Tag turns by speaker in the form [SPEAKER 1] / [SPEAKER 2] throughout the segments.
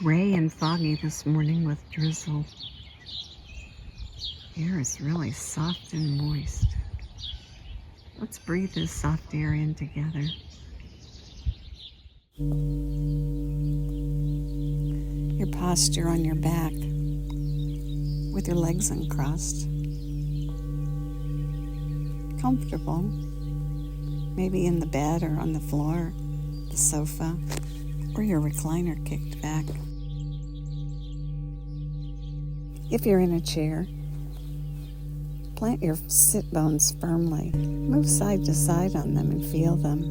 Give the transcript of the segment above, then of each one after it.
[SPEAKER 1] gray and foggy this morning with drizzle. Air is really soft and moist. Let's breathe this soft air in together. Your posture on your back with your legs uncrossed. Comfortable, maybe in the bed or on the floor, the sofa, or your recliner kicked back. If you're in a chair, plant your sit bones firmly. Move side to side on them and feel them.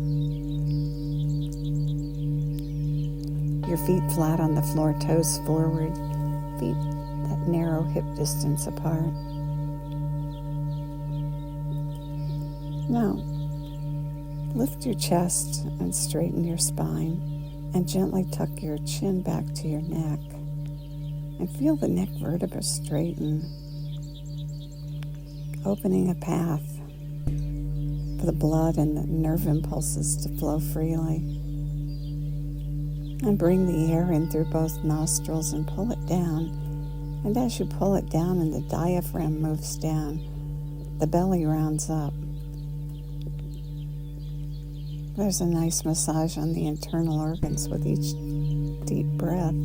[SPEAKER 1] Your feet flat on the floor, toes forward, feet that narrow hip distance apart. Now, lift your chest and straighten your spine and gently tuck your chin back to your neck and feel the neck vertebra straighten, opening a path for the blood and the nerve impulses to flow freely. And bring the air in through both nostrils and pull it down. And as you pull it down and the diaphragm moves down, the belly rounds up. There's a nice massage on the internal organs with each deep breath.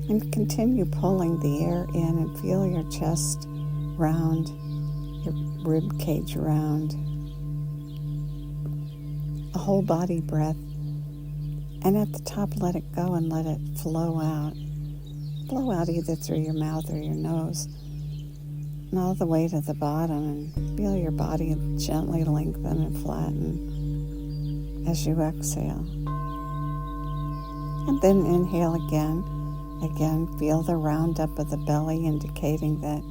[SPEAKER 1] And continue pulling the air in and feel your chest round, your rib cage round. A whole body breath. And at the top, let it go and let it flow out. Flow out either through your mouth or your nose. And all the way to the bottom, and feel your body gently lengthen and flatten as you exhale. And then inhale again. Again, feel the round up of the belly, indicating that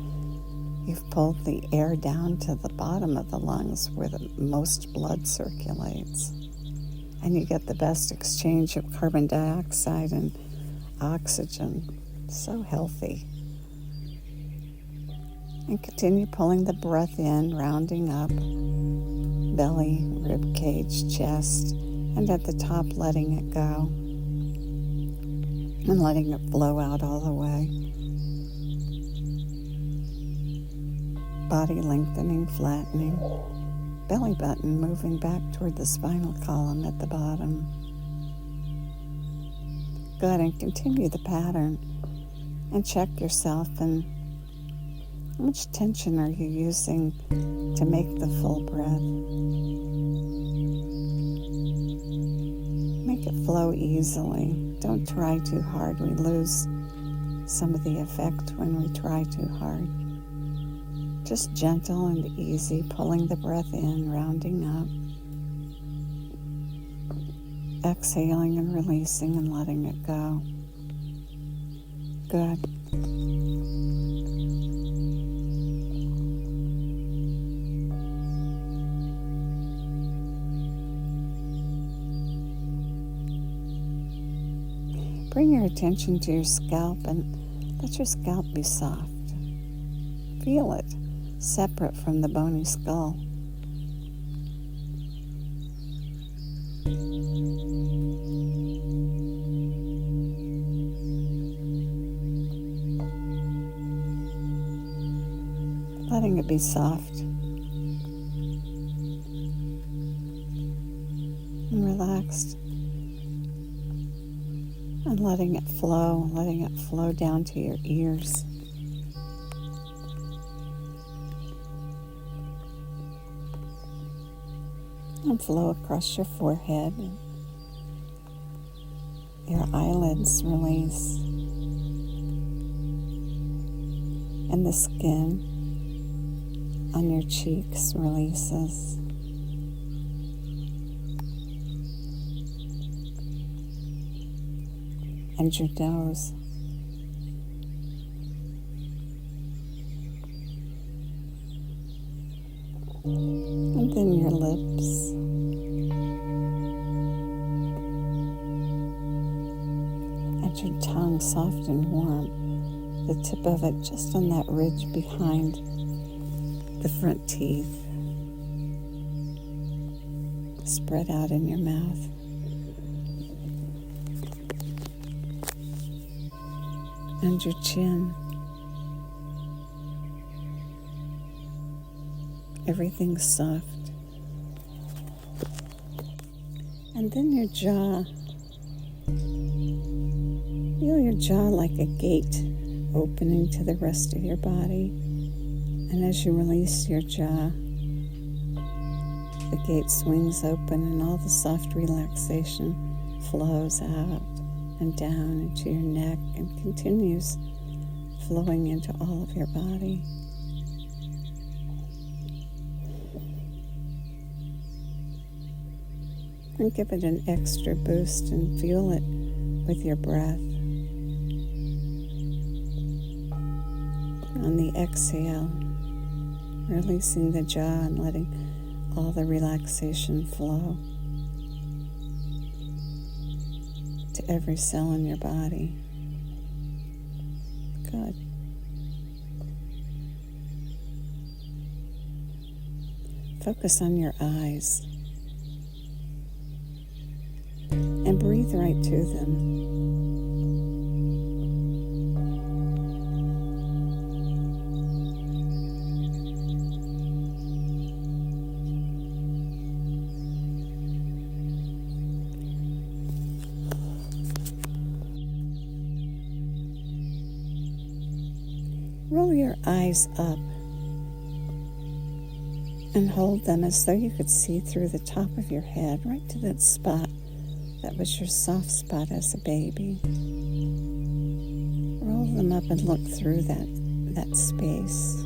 [SPEAKER 1] you've pulled the air down to the bottom of the lungs where the most blood circulates. And you get the best exchange of carbon dioxide and oxygen. So healthy. And continue pulling the breath in, rounding up, belly, rib cage, chest, and at the top letting it go. And letting it flow out all the way. Body lengthening, flattening. Belly button moving back toward the spinal column at the bottom. Go ahead and continue the pattern and check yourself and how much tension are you using to make the full breath? Make it flow easily. Don't try too hard. We lose some of the effect when we try too hard. Just gentle and easy, pulling the breath in, rounding up. Exhaling and releasing and letting it go. Good. Bring your attention to your scalp and let your scalp be soft. Feel it, separate from the bony skull. Letting it be soft and relaxed. And letting it flow down to your ears. And flow across your forehead. Your eyelids release. And the skin on your cheeks releases. And your nose. And then your lips. And your tongue, soft and warm. The tip of it just on that ridge behind the front teeth. Spread out in your mouth. and your chin. Everything's soft. And then your jaw. Feel your jaw like a gate opening to the rest of your body. And as you release your jaw, the gate swings open and all the soft relaxation flows out and down into your neck and continues flowing into all of your body. And give it an extra boost and fuel it with your breath. On the exhale, releasing the jaw and letting all the relaxation flow to every cell in your body. Good. Focus on your eyes and breathe right to them. Roll your eyes up and hold them as though you could see through the top of your head, right to that spot that was your soft spot as a baby. Roll them up and look through that space.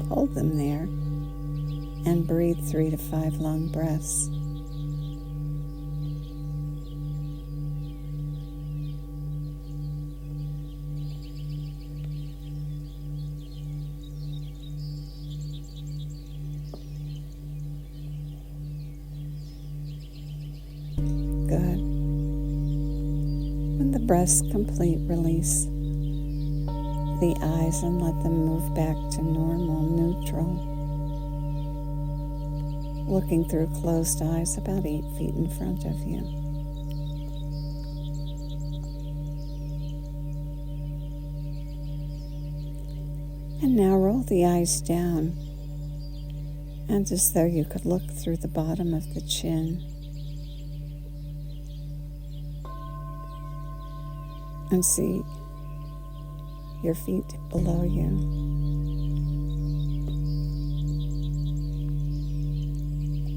[SPEAKER 1] Hold them there and breathe 3 to 5 long breaths. Good. When the breath's complete, release the eyes and let them move back to normal, neutral. Looking through closed eyes about 8 feet in front of you. And now roll the eyes down, and as though you could look through the bottom of the chin. And see your feet below you.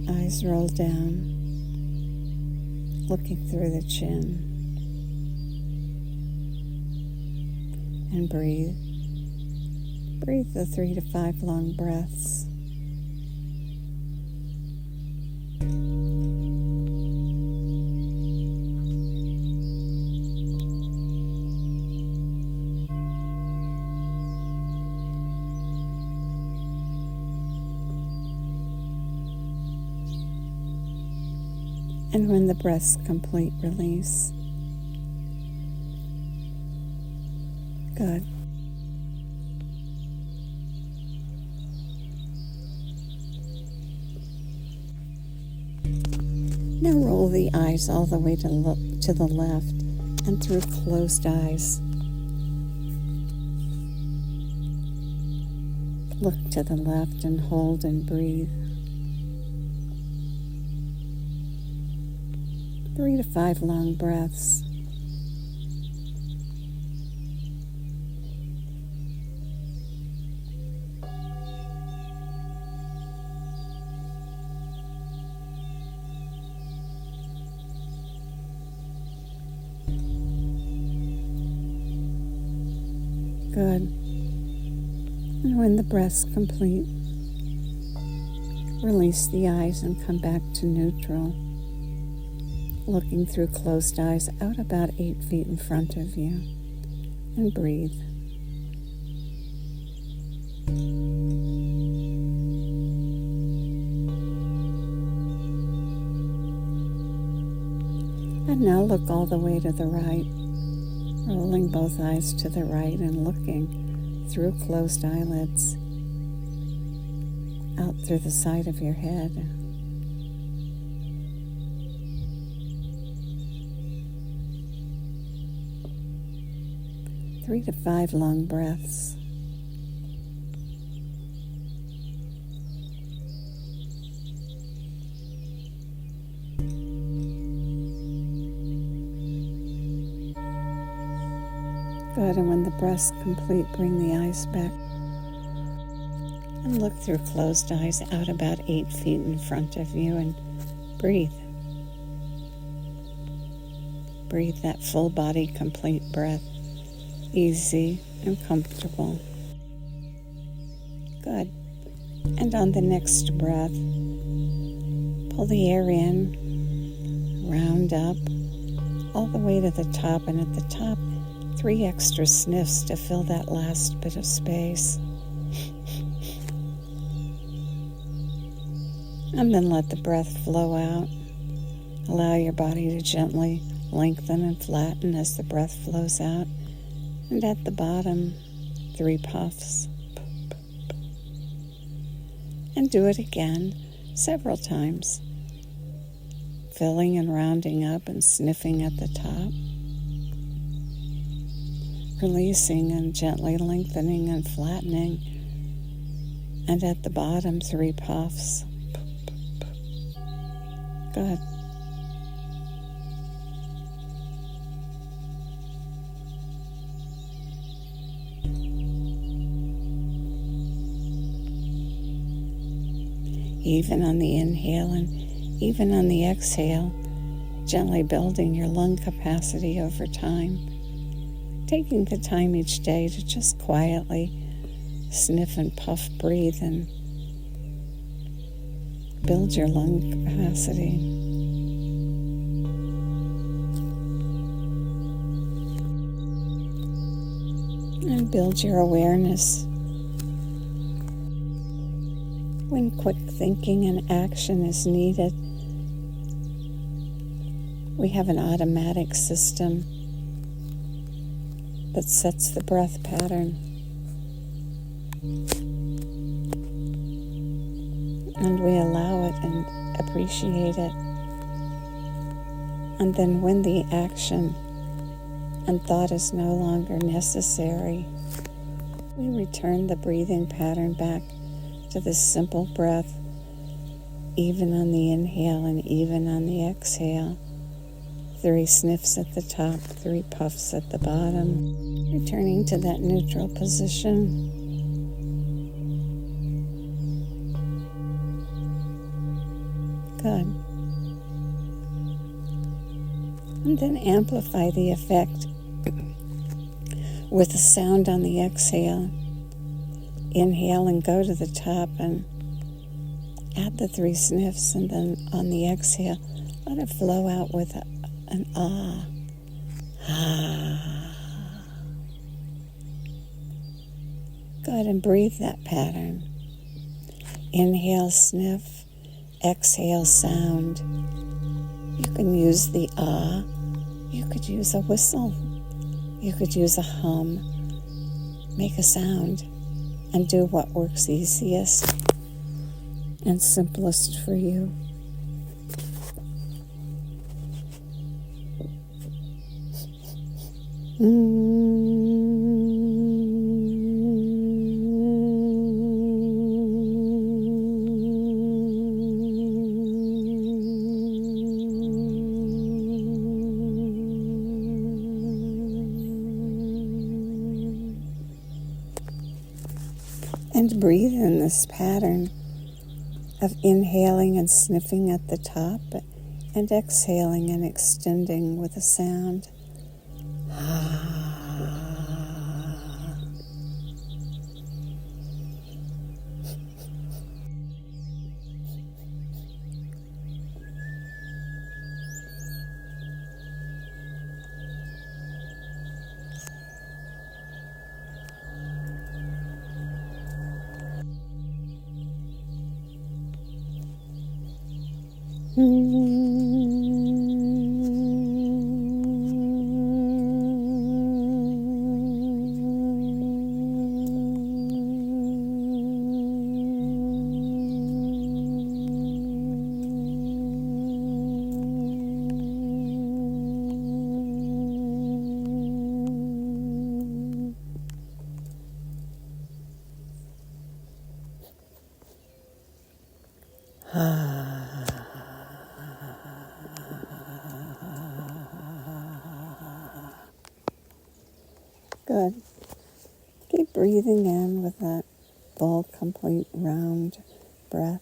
[SPEAKER 1] Eyes roll down, looking through the chin. And breathe. Breathe the 3 to 5 long breaths. And when the breath's complete, release. Good. Now roll the eyes all the way to the left and through closed eyes. Look to the left and hold and breathe. 3 to 5 long breaths. Good. And when the breath's complete, release the eyes and come back to neutral. Looking through closed eyes out about 8 feet in front of you, and breathe. And now look all the way to the right, rolling both eyes to the right and looking through closed eyelids out through the side of your head. 3 to 5 long breaths. Good, and when the breath's complete, bring the eyes back and look through closed eyes out about 8 feet in front of you and breathe. Breathe that full body, complete breath, easy and comfortable. Good. And on the next breath, pull the air in, round up, all the way to the top, and at the top, 3 extra sniffs to fill that last bit of space. And then let the breath flow out. Allow your body to gently lengthen and flatten as the breath flows out. And at the bottom, 3 puffs. And do it again several times, filling and rounding up and sniffing at the top. Releasing and gently lengthening and flattening. And at the bottom, 3 puffs. Good. Even on the inhale and even on the exhale, gently building your lung capacity over time. Taking the time each day to just quietly sniff and puff, breathe, and build your lung capacity. And build your awareness. When quick thinking and action is needed, we have an automatic system that sets the breath pattern. And we allow it and appreciate it. And then when the action and thought is no longer necessary, we return the breathing pattern back to this simple breath, even on the inhale and even on the exhale. 3 sniffs at the top, 3 puffs at the bottom, returning to that neutral position. Good. And then amplify the effect with a sound on the exhale. Inhale and go to the top and add the 3 sniffs, and then on the exhale, let it flow out with an ah. Ah. Good, and breathe that pattern. Inhale, sniff. Exhale, sound. You can use the ah. You could use a whistle. You could use a hum. Make a sound and do what works easiest and simplest for you. And breathe in this pattern of inhaling and sniffing at the top and exhaling and extending with a sound. Good. Keep breathing in with that full, complete, round breath.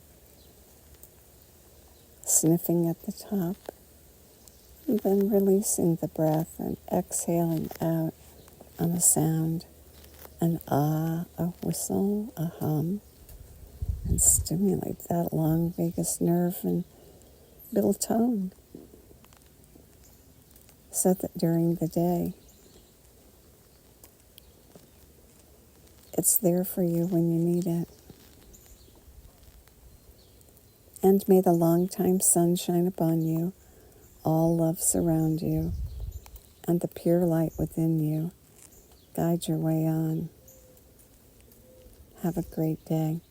[SPEAKER 1] Sniffing at the top. And then releasing the breath and exhaling out on a sound. An ah, a whistle, a hum. And stimulate that long vagus nerve and build tone. So that during the day, it's there for you when you need it. And may the long-time sun shine upon you, all love surround you, and the pure light within you guide your way on. Have a great day.